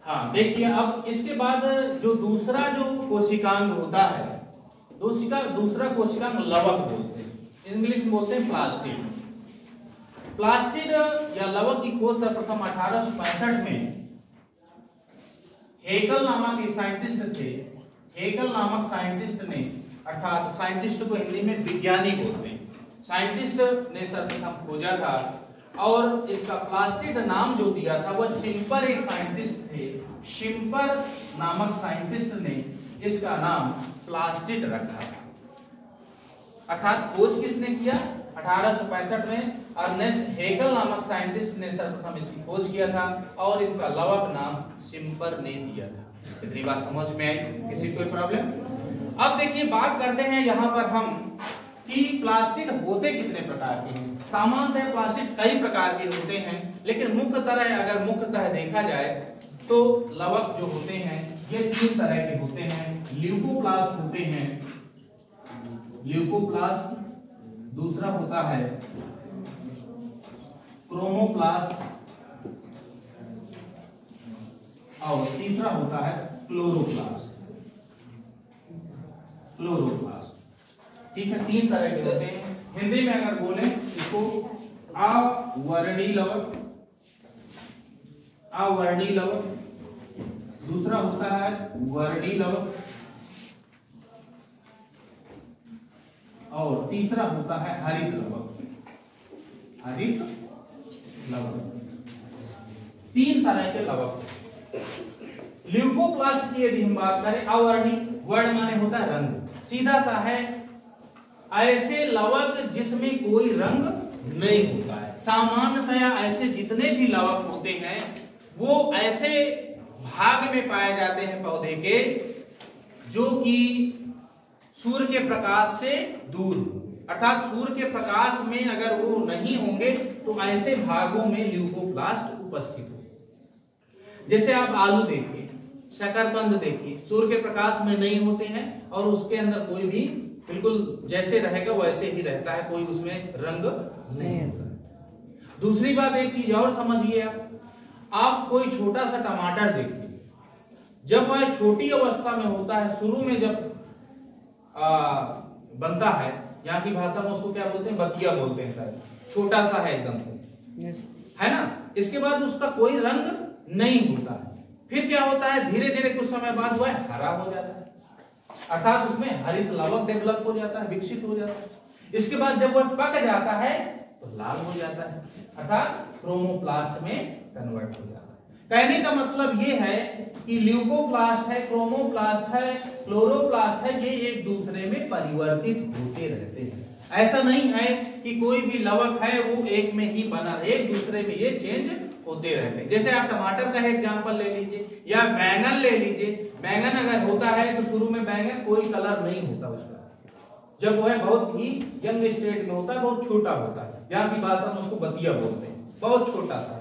हाँ देखिए, अब इसके बाद जो दूसरा जो कोशिकांग होता है, दूसरा कोशिकांग लवक बोलते हैं, इंग्लिश में बोलते हैं प्लास्टिड। प्लास्टिड या लवक की खोज सर्वप्रथम 1865 में हेगल नामक एक साइंटिस्ट थे। हेगल नामक साइंटिस्ट ने, अर्थात साइंटिस्ट को हिंदी में विज्ञानी बोलते हैं, साइंटिस्ट ने सर्वप्रथम खोजा था। और इसका प्लास्टिड नाम जो दिया था वह शिम्पर एक साइंटिस्ट थे, शिम्पर नामक साइंटिस्ट ने इसका नाम प्लास्टिड रखा था। अर्थात खोज किसने किया? 1865 में अर्नेस्ट हेगल नामक साइंटिस्ट ने सर्वप्रथम इसकी खोज किया था और इसका लवक नाम शिम्पर ने दिया था। इतनी बात समझ में आई? किसी कोई प्रॉब्लम? अब देखिए, बात करते हैं यहाँ पर हम कि प्लास्टिड होते कितने प्रकार के हैं। सामान्यतः प्लास्टिड कई प्रकार के होते हैं, लेकिन मुख्यतः देखा जाए तो लवक जो होते हैं ये 3 तरह के होते हैं। ल्यूकोप्लास्ट होते हैं, ल्यूकोप्लास्ट, दूसरा होता है क्रोमोप्लास्ट और तीसरा होता है क्लोरोप्लास्ट। क्लोरोप्लास्ट, ठीक है, 3 तरह के होते हैं। हिंदी में अगर बोले इसको अवर्णी लवक, अवर्णी लवक, दूसरा होता है वर्णी लवक और तीसरा होता है हरित लवक। हरित लवक, 3 तरह के लवक। ल्यूकोप्लास्ट की यदि हम बात करें, अवर्णी, वर्ण माने होता है रंग, सीधा सा है, ऐसे लवक जिसमें कोई रंग नहीं होता है। सामान्यतया ऐसे जितने भी लवक होते हैं वो ऐसे भाग में पाए जाते हैं पौधे के जो कि सूर्य के प्रकाश से दूर हो, अर्थात सूर्य के प्रकाश में अगर वो नहीं होंगे तो ऐसे भागों में ल्यूकोप्लास्ट उपस्थित हो। जैसे आप आलू देखिए, शकरकंद देखिए, सूर्य के प्रकाश में नहीं होते हैं और उसके अंदर कोई भी बिल्कुल जैसे रहेगा वैसे ही रहता है, कोई उसमें रंग नहीं होता। दूसरी बात, एक चीज और समझिए, आप कोई छोटा सा टमाटर देखिए, जब वह छोटी अवस्था में होता है, शुरू में जब बनता है, यहाँ की भाषा में उसको क्या बोलते हैं? बतिया बोलते हैं सर, छोटा सा है एकदम से, है ना। इसके बाद उसका कोई रंग नहीं होता है, फिर क्या होता है? धीरे धीरे कुछ समय बाद वह हरा हो जाता है, अर्थात उसमें हरित लवक डेवलप हो जाता है, विकसित हो जाता है। इसके बाद जब वह पक जाता है तो लाल हो जाता है, अर्थात क्रोमोप्लास्ट में कन्वर्ट हो जाता है। कहने का मतलब ये है कि ल्यूकोप्लास्ट है, क्रोमोप्लास्ट है, क्लोरोप्लास्ट है, ये एक दूसरे में परिवर्तित होते रहते हैं। ऐसा नहीं है कि कोई भी लवक है वो एक में ही बना रहे, एक दूसरे में ये चेंज होते रहते हैं। जैसे आप टमाटर का एग्जांपल ले लीजिए या बैंगन ले लीजिए। बैंगन अगर होता है तो शुरू में बैंगन कोई कलर नहीं होता उसका, जब वह बहुत ही यंग स्टेट में होता है, बहुत छोटा होता है, यहाँ की भाषा में उसको बतिया बोलते हैं, बहुत छोटा सा।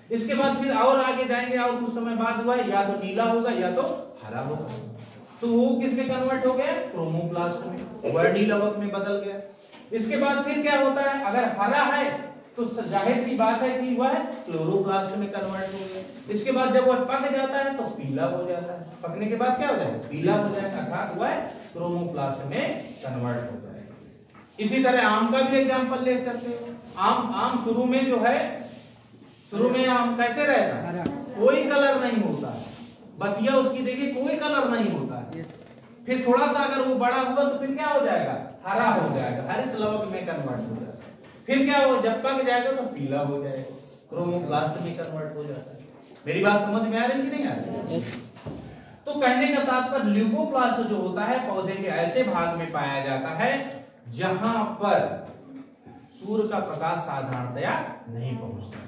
इसके बाद फिर और आगे जाएंगे और कुछ समय बाद हुआ या तो नीला होगा या तो हरा होगा, तो वो किसमें कन्वर्ट हो गया? क्रोमोप्लास्ट में, वर्णी लवक में बदल गया। इसके बाद फिर क्या होता है? अगर हरा है तो जाहिर सी बात है कि वह क्लोरोप्लास्ट में कन्वर्ट हो गया। इसके बाद जब वह पक जाता है तो पीला हो जाता है, पकने के बाद क्या हो जाएगा? पीला हो जाएगा, अर्थात वह क्रोमोप्लास्ट में कन्वर्ट हो जाएगा। इसी तरह आम का भी एग्जांपल ले सकते हो। आम शुरू में जो है, शुरू में आम कैसे रहेगा? कोई कलर नहीं होता है, बतिया उसकी देखिए कोई कलर नहीं होता है। फिर थोड़ा सा अगर वो बड़ा हुआ तो फिर क्या हो जाएगा? हरा हो जाएगा, हरित लवक में कन्वर्ट हो जाएगा। फिर क्या हो, जब पक जाएगा तो पीला हो जाएगा, क्रोमोप्लास्ट में कन्वर्ट हो जाता है। मेरी बात समझ में आ रही है कि नहीं आ रही? तो कहने का तात्पर्य ल्यूकोप्लास्ट जो होता है पौधे के ऐसे भाग में पाया जाता है जहां पर सूर्य का प्रकाश साधारणतया नहीं पहुंचता।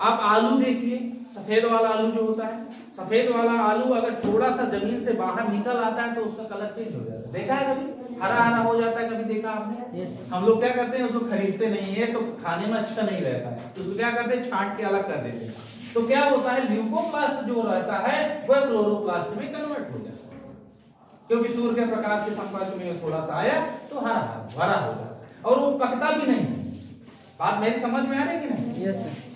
आप आलू देखिए, सफेद वाला आलू जो होता है, सफेद वाला आलू अगर थोड़ा सा जमीन से बाहर निकल आता है तो उसका कलर चेंज हो जाता है। देखा है कभी? हरा हरा हो जाता है, कभी देखा आपने? हम लोग क्या करते हैं, उसको खरीदते नहीं है तो खाने में अच्छा नहीं रहता है, तो उसको क्या करते हैं? छांट के अलग कर देते हैं। तो क्या होता है? ल्यूकोप्लास्ट जो रहता है वह क्लोरोप्लास्ट में कन्वर्ट हो जाता है, क्योंकि सूर्य के प्रकाश के संपर्क में थोड़ा सा आया तो हरा हरा हो जाता है और वो पकता भी नहीं। बात मेरी समझ में आ रही है कि नहीं? Yes sir.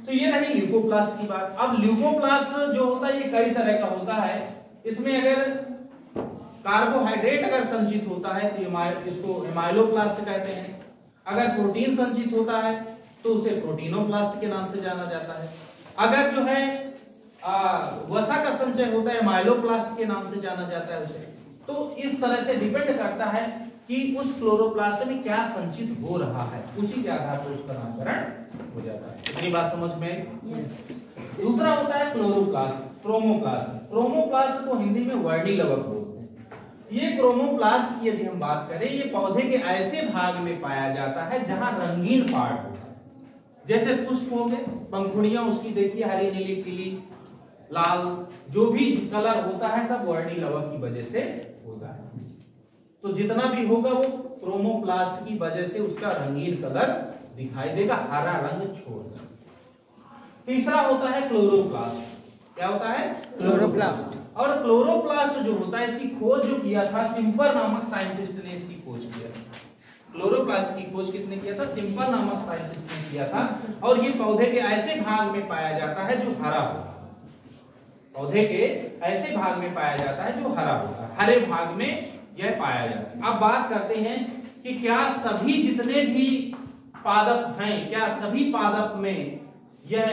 तो ये रही ल्यूकोप्लास्ट की बात। अब ल्यूकोप्लास्ट जो होता है ये कई तरह का होता है। इसमें अगर कार्बोहाइड्रेट अगर संचित होता है तो इसको एमाइलोप्लास्ट कहते हैं। अगर प्रोटीन संचित होता है तो उसे प्रोटीनोप्लास्ट के नाम से जाना जाता है। अगर जो है वसा का संचय होता है एमाइलोप्लास्ट के नाम से जाना जाता है उसे। तो इस तरह से डिपेंड करता है कि उस क्लोरोप्लास्ट में क्या संचित हो रहा है, उसी के आधार पर उसका नामकरण हो जाता है। इतनी बात समझ में आई? दूसरा होता है क्लोरोप्लास्ट, क्रोमोप्लास्ट। क्रोमोप्लास्ट को हिंदी में वर्णी लवक बोलते हैं। ये क्रोमोप्लास्ट की यदि हम बात करें, ये पौधे के ऐसे भाग में पाया जाता है जहां रंगीन पार्ट होता है। जैसे पुष्प हो गए, पंखुड़ियां उसकी देखिए हरी, नीली, पीली, लाल, जो भी कलर होता है सब वर्णी लवक की वजह से होता है। तो जितना भी होगा वो क्रोमोप्लास्ट की वजह से उसका रंगीन कलर दिखाई देगा, हरा रंग छोड़कर। तीसरा होता है क्लोरोप्लास्ट। क्या होता है? क्लोरोप्लास्ट। और क्लोरोप्लास्ट जो होता है इसकी खोज जो किया था सिम्पर नामक साइंटिस्ट ने इसकी खोज किया था। क्लोरोप्लास्ट की खोज किसने किया था? सिम्पर नामक साइंटिस्ट ने किया था। और ये पौधे के ऐसे भाग में पाया जाता है जो हरा होता है। पौधे के ऐसे भाग में पाया जाता है जो हरा होता है, हरे भाग में यह पाया जाता है। अब बात करते हैं कि क्या सभी जितने भी पादप हैं, क्या सभी पादप में यह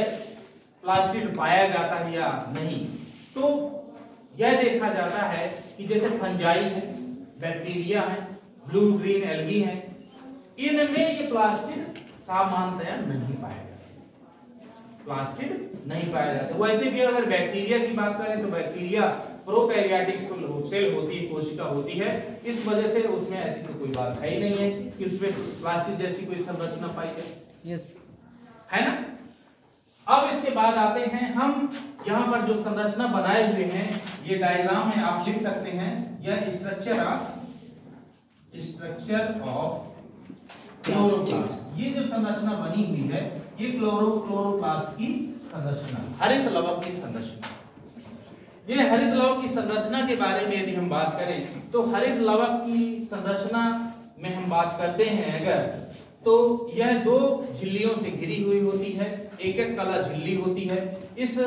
प्लास्टिड पाया जाता है या नहीं? तो यह देखा जाता है कि जैसे फंजाई है, बैक्टीरिया है, ब्लू ग्रीन एल्गी है, इनमें ये प्लास्टिड सामान्यतया नहीं पाया जाता, प्लास्टिड नहीं पाया जाता। वैसे भी अगर बैक्टीरिया की बात करें तो बैक्टीरिया प्रोकैरियोटिक सेल होती है, कोशिका होती है, इस वजह से उसमें ऐसी तो कोई बात है ही नहीं है कि उसमें प्लास्टिड जैसी कोई संरचना पाई जाए। यस, है ना? अब इसके बाद आते हैं हम यहाँ पर जो संरचना बनाए हुए हैं, ये डायग्राम में आप लिख सकते हैं, यह स्ट्रक्चर ऑफ क्लोरोप्लास्ट। ये जो संरचना बनी हुई है ये क्लोरोप्लास्ट की संरचना, हरित लवक की संरचना। ये हरित लवक की संरचना के बारे में यदि हम बात करें तो हरित लवक की संरचना में हम बात करते हैं अगर, तो यह दो झिल्लियों से घिरी हुई होती है, एक एक कला झिल्ली होती है। इस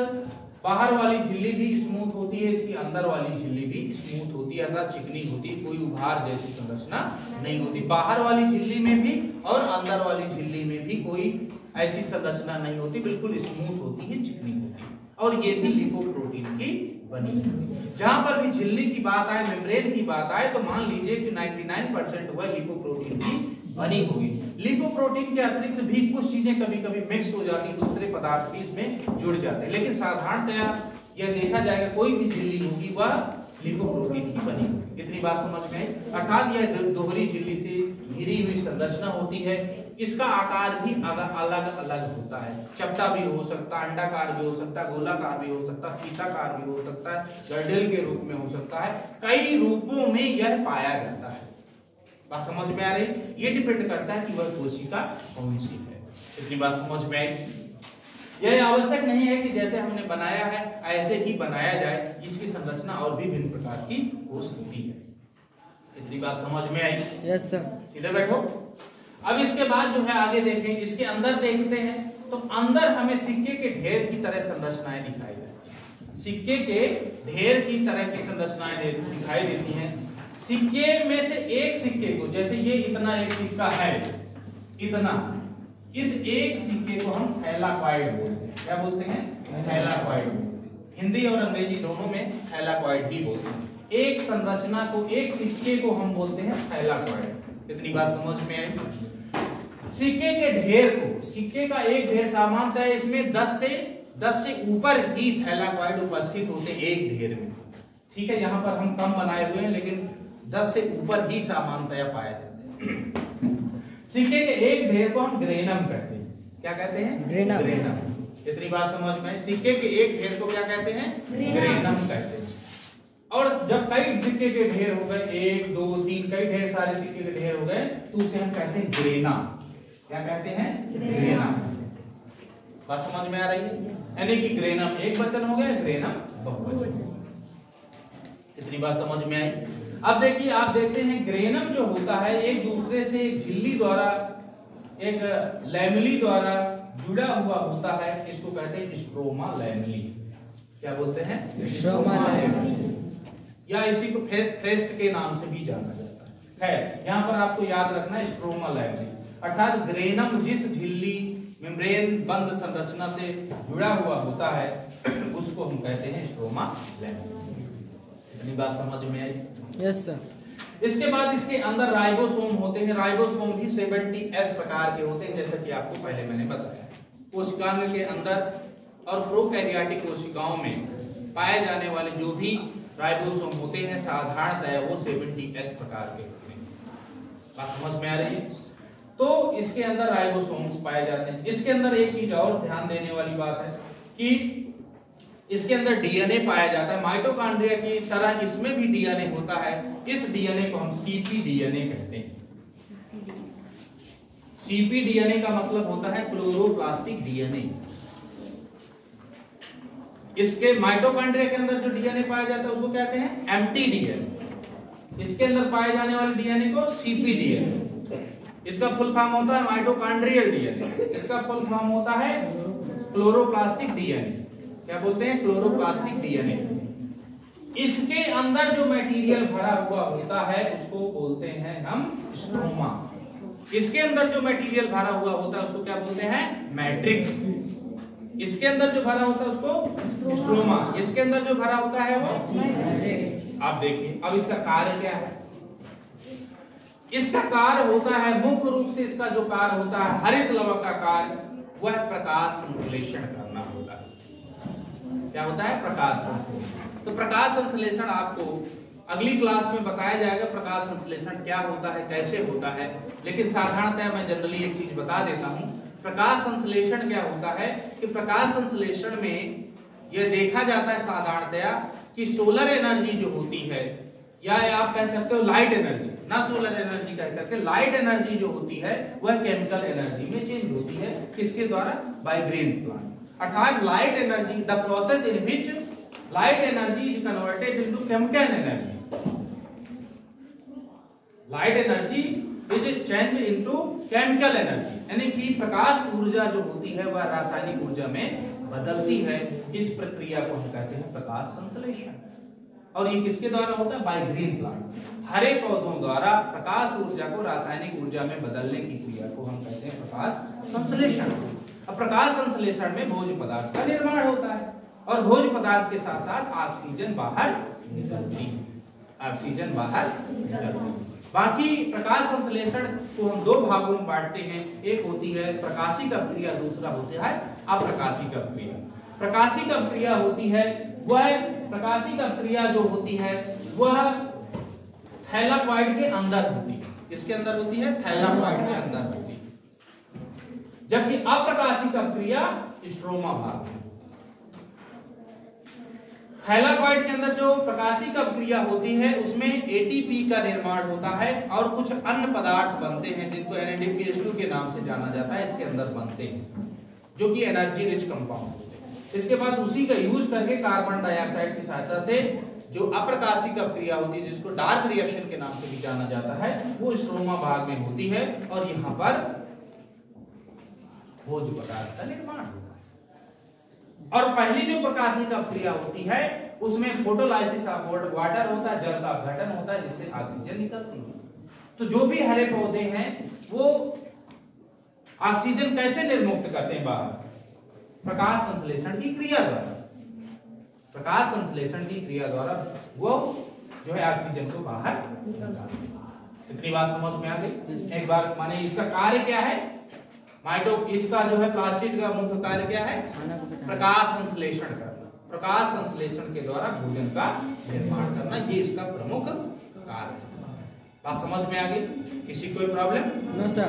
बाहर वाली झिल्ली भी स्मूथ होती है, इसकी अंदर वाली झिल्ली भी स्मूथ होती है, अर्थात चिकनी होती है, कोई उभार जैसी संरचना नहीं होती। बाहर वाली झिल्ली में भी और अंदर वाली झिल्ली में भी कोई ऐसी संरचना नहीं होती, बिल्कुल स्मूथ होती है, चिकनी होती है। और ये भी लिपोप्रोटीन की बनी है। जहां पर भी झिल्ली की बात आए, मेम्ब्रेन की बात आए, तो मान लीजिए कि 99% वह लिपोप्रोटीन की बनी होगी। लिपोप्रोटीन के अतिरिक्त भी कुछ चीजें कभी कभी मिक्स हो जाती, दूसरे पदार्थ भी इसमें जुड़ जाते हैं, लेकिन साधारणतया यह देखा जाएगा कोई भी झिल्ली होगी वह लिपोप्रोटीन की बनी होगी। इतनी बात समझ में आई? अर्थात यह दोहरी झिल्ली से घिरी हुई संरचना होती है। इसका आकार भी अलग अलग होता है, चपटा भी हो सकता है, अंडाकार भी हो सकता है, गोलाकार भी हो सकता है, फीताकार भी हो सकता है, गर्डेल के रूप में हो सकता है, कई रूपों में यह पाया जाता है। बात समझ में आ रही? ये डिपेंड करता है कि वह कोशिका कौन सी है। इतनी बात समझ में आई? यह आवश्यक नहीं है कि जैसे हमने बनाया है ऐसे ही बनाया जाए, इसकी संरचना और भी भिन्न प्रकार की हो सकती है। इतनी बात समझ में आई? Yes sir. सीधे बैठो। अब इसके बाद जो है आगे देखें, इसके अंदर देखते हैं तो अंदर हमें सिक्के के ढेर की तरह संरचनाएं दिखाई देती हैं। सिक्के के ढेर की तरह की संरचनाएं दिखाई देती हैं। सिक्के में से एक सिक्के को, जैसे ये इतना एक सिक्का है, इतना, इस एक सिक्के को हम थैलाकॉइड बोलते हैं। क्या बोलते हैं? थैलाकॉइड। हिंदी और अंग्रेजी दोनों में थैलाकॉइड ही बोलते हैं। एक संरचना को, एक सिक्के को हम बोलते हैं थैलाकॉइड। इतनी बात समझ में आई? सिक्के के ढेर को, सिक्के का एक ढेर सामान्यतः इसमें 10 से ऊपर ही थैलाकॉइड उपस्थित होते हैं एक ढेर में। ठीक है, यहाँ पर हम कम बनाए हुए हैं, लेकिन 10 से ऊपर ही सामान्यतया पाया जाते हैं। सिक्के के एक ढेर को हम ग्रेनम कहते हैं। क्या कहते हैं? ग्रेनम। इतनी बात समझ में? सिक्के के एक ढेर को क्या कहते हैं? ग्रेनम कहते हैं। और जब कई सिक्के के ढेर हो गए, 1 2 3 कई ढेर सारे सिक्के के ढेर हो गए, तो उसे हम कहते हैं ग्रेना। क्या कहते हैं? ग्रेना। बात समझ में आ रही है? यानी कि ग्रेनम एक वचन हो गया, ग्रेनम बहुवचन। इतनी बात समझ में आई? अब देखिए, आप देखते हैं ग्रेनम जो होता है एक दूसरे से एक झिल्ली द्वारा, एक लैमेली द्वारा जुड़ा हुआ होता है। इसको कहते हैं स्ट्रोमा लैमेली। क्या बोलते हैं? स्ट्रोमा या इसी को फ्रेस्ट के नाम से भी जाना जाता है। यहाँ पर आपको याद रखना है स्ट्रोमा लाइवली, अर्थात ग्रेनम जिस झिल्ली मेम्ब्रेन बंद संरचना से जुड़ा हुआ होता है उसको हम कहते हैं स्ट्रोमा लाइवली। इतनी बात समझ में आई? Yes sir. इसके बाद इसके अंदर राइबोसोम होते हैं। राइबोसोम भी 70S प्रकार के होते हैं, जैसा कि आपको पहले मैंने बताया। कोशिकांग के अंदर और प्रोकैरियोटिक कोशिकाओं में पाए जाने वाले जो भी राइबोसोम होते हैं साधारणतः वो 70S प्रकार के होते हैं। बात समझ में आ रही है? तो इसके अंदर राइबोसोम्स पाए जाते हैं। इसके अंदर एक चीज और ध्यान देने वाली बात है कि इसके अंदर डीएनए पाया जाता है। माइटोकॉन्ड्रिया की तरह इसमें भी डीएनए होता है। इस डीएनए को हम cpDNA कहते हैं। cpDNA का मतलब होता है क्लोरोप्लास्टिक डीएनए। इसके माइटोकॉन्ड्रिया के अंदर जो डीएनए पाया जाता है उसको कहते हैं एम्प्टी डीएनए। इसके अंदर पाए जाने वाले डीएनए को cpDNA। इसका फुल फॉर्म होता है माइटोकॉन्ड्रियल डीएनए। इसका फुल फॉर्म होता है क्लोरोप्लास्टिक डीएनए। क्या बोलते हैं? क्लोरोप्लास्टिक डीएनए। इसके अंदर जो मटेरियल भरा हुआ होता है उसको बोलते हैं हम स्ट्रोमा। इसके अंदर जो मटेरियल भरा हुआ होता है उसको क्या बोलते हैं? मैट्रिक्स। इसके अंदर जो भरा होता है उसको स्ट्रोमा। इसके अंदर जो भरा होता है वो मैट्रिक्स। आप देखिए अब इसका कार्य क्या है। इसका कार्य होता है, मुख्य रूप से इसका जो कार्य होता है हरित लवक का कार्य वह प्रकाश संश्लेषण करना होता है। क्या होता है? प्रकाश संश्लेषण। तो प्रकाश संश्लेषण आपको अगली क्लास में बताया जाएगा प्रकाश संश्लेषण क्या होता है, कैसे होता है। लेकिन साधारणतः मैं जनरली एक चीज बता देता हूं। प्रकाश संश्लेषण क्या होता है कि प्रकाश संश्लेषण में यह देखा जाता है साधारणतया कि सोलर एनर्जी जो होती है, या आप कह सकते हो लाइट एनर्जी, ना सोलर एनर्जी कह करके लाइट एनर्जी जो होती है वह केमिकल एनर्जी में चेंज होती है। किसके द्वारा? By green plant. अर्थात light energy, the process in which light energy is converted into chemical energy. Light energy is change into chemical energy, यानी कि प्रकाश ऊर्जा जो होती है वह रासायनिक ऊर्जा में बदलती है। इस प्रक्रिया को हम कहते हैं प्रकाश संश्लेषण। और ये किसके द्वारा होता है? Bye green plant. हरे पौधों द्वारा प्रकाश ऊर्जा को रासायनिक ऊर्जा में बदलने की क्रिया को हम कहते हैं प्रकाश संश्लेषण। अब प्रकाश संश्लेषण में भोज्य पदार्थ का निर्माण होता है और भोज्य पदार्थ के साथ साथ ऑक्सीजन बाहर निकलती है। ऑक्सीजन बाहर निकलती है। बाकी प्रकाश संश्लेषण को हम दो भागों में बांटते हैं। एक होती है प्रकाशिक अपक्रिया, दूसरा होता है अप्रकाशिक अपक्रिया। प्रकाशिक अपक्रिया होती है वह प्रकाशिक अपक्रिया जो होती है वह थैलाकॉइड के अंदर होती है। किसके अंदर होती है? थैलाकॉइड के अंदर होती है। जबकि अप्रकाशिक अपक्रिया स्ट्रोमा भाग में। थैलाकॉइड के अंदर जो प्रकाशिक अपक्रिया होती है उसमें एटीपी का निर्माण होता है और कुछ अन्य पदार्थ बनते हैं जिनको NADPH2 के नाम से जाना जाता है। इसके अंदर बनते हैं जो कि एनर्जी रिच कंपाउंड होते हैं। इसके बाद उसी का यूज करके कार्बन डाइऑक्साइड की सहायता से जो अप्रकाशिक अपक्रिया होती है जिसको डार्क रिएक्शन के नाम से भी जाना जाता है वो स्ट्रोमा भाग में होती है और यहाँ पर भोज्य पदार्थ का निर्माण होता है। और पहली जो प्रकाशिक अपक्रिया होती है उसमें फोटोलाइसिस ऑफ वाटर होता है, जल का अपघटन होता है जिससे ऑक्सीजन निकलती है। तो जो भी हरे पौधे हैं वो ऑक्सीजन कैसे निर्मुक्त करते हैं बाहर? प्रकाश संश्लेषण की क्रिया द्वारा। प्रकाश संश्लेषण की क्रिया द्वारा वो जो है ऑक्सीजन को बाहर निकालते हैं। इतनी बात समझ में आ गई? एक बार माने इसका कार्य क्या है? इसका जो है प्लास्टिड का मुख्य कार्य क्या है? प्रकाश संश्लेषण करना। प्रकाश संश्लेषण के द्वारा भोजन का निर्माण करना, ये इसका प्रमुख कार्य है। बात समझ में आ गई? किसी कोई प्रॉब्लम? No sir.